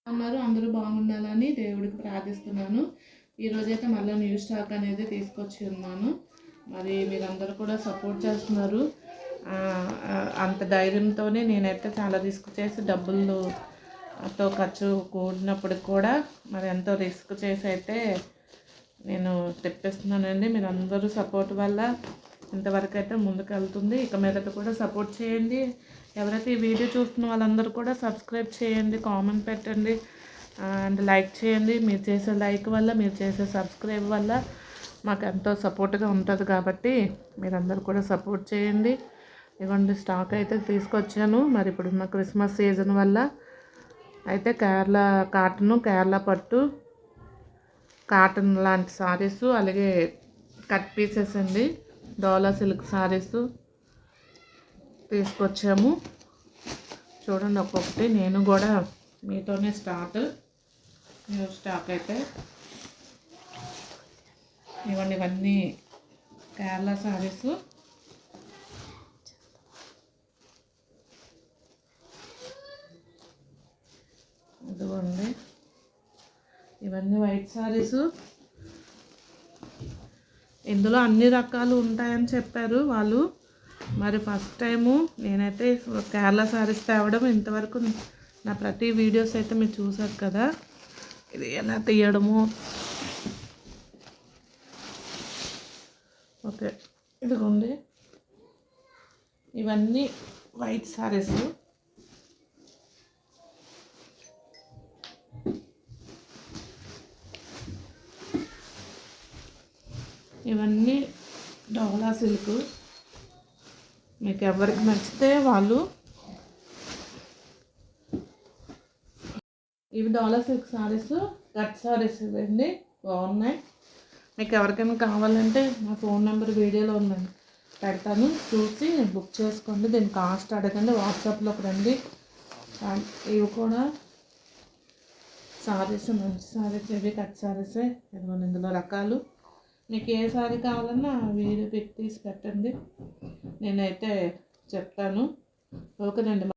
అన్నారు. అందరూ బాగుండాలని దేవుడికి ప్రార్థిస్తున్నాను. ఈరోజైతే మళ్ళీ న్యూ స్టాక్ అనేది తీసుకొచ్చి ఉన్నాను. మరి మీరందరూ కూడా సపోర్ట్ చేస్తున్నారు. అంత ధైర్యంతోనే నేనైతే చాలా రిస్క్ చేసి డబ్బులతో ఖర్చు కూడినప్పటికి కూడా మరి ఎంతో రిస్క్ చేసి అయితే నేను తెప్పిస్తున్నానండి. మీరందరూ సపోర్ట్ వల్ల ఇంతవరకు అయితే ముందుకు వెళ్తుంది. ఇక మీదట కూడా సపోర్ట్ చేయండి. ఎవరైతే ఈ వీడియో చూస్తున్న వాళ్ళందరూ కూడా సబ్స్క్రైబ్ చేయండి, కామెంట్ పెట్టండి అండ్ లైక్ చేయండి. మీరు చేసే లైక్ వల్ల, మీరు చేసే సబ్స్క్రైబ్ వల్ల మాకు ఎంతో సపోర్ట్గా ఉంటుంది కాబట్టి మీరందరూ కూడా సపోర్ట్ చేయండి. ఇవ్వండి స్టాక్ అయితే తీసుకొచ్చాను. మరి ఇప్పుడున్న క్రిస్మస్ సీజన్ వల్ల అయితే కేరళ కాటను, కేరళ పట్టు, కాటన్ లాంటి సారీసు, అలాగే కట్ పీసెస్ అండి, డోలా సిల్క్ సారీసు తీసుకొచ్చాము. చూడండి ఒక్కొక్కటి నేను కూడా మీతోనే న్యూ స్టాక్ అయితే ఇవన్నీ కేరళ సారీసు. ఇదిగోండి ఇవన్నీ వైట్ సారీసు. ఇందులో అన్ని రకాలు ఉంటాయని చెప్పారు వాళ్ళు. మరి ఫస్ట్ టైము నేనైతే కేరళ సారీస్ తేవడం. ఇంతవరకు నా ప్రతి వీడియోస్ అయితే మీరు చూసారు కదా, ఇది ఎలా తీయడము. ఓకే ఇదిగోండి ఇవన్నీ వైట్ సారీస్. ఇవన్నీ డోలా సిల్క్. మీకు ఎవరికి నచ్చితే వాళ్ళు. ఇవి డోలా సిల్క్ సారీస్, కట్ సారీస్ ఇవ్వండి, బాగున్నాయి. మీకు ఎవరికైనా కావాలంటే నా ఫోన్ నెంబర్ వీడియోలో ఉందండి, పెడతాను, చూసి బుక్ చేసుకోండి. దీని కాస్ట్ అడగండి, వాట్సాప్లోకి రండి. ఇవి కూడా సారీస్, మంచి సారీస్, ఇవి కట్ సారీసే. ఇదిగోండి ఇందులో రకాలు. మీకు ఏ సారీ కావాలన్నా వీడియో పిక్ తీసి పెట్టండి, నేనైతే చెప్తాను. ఓకేనండి.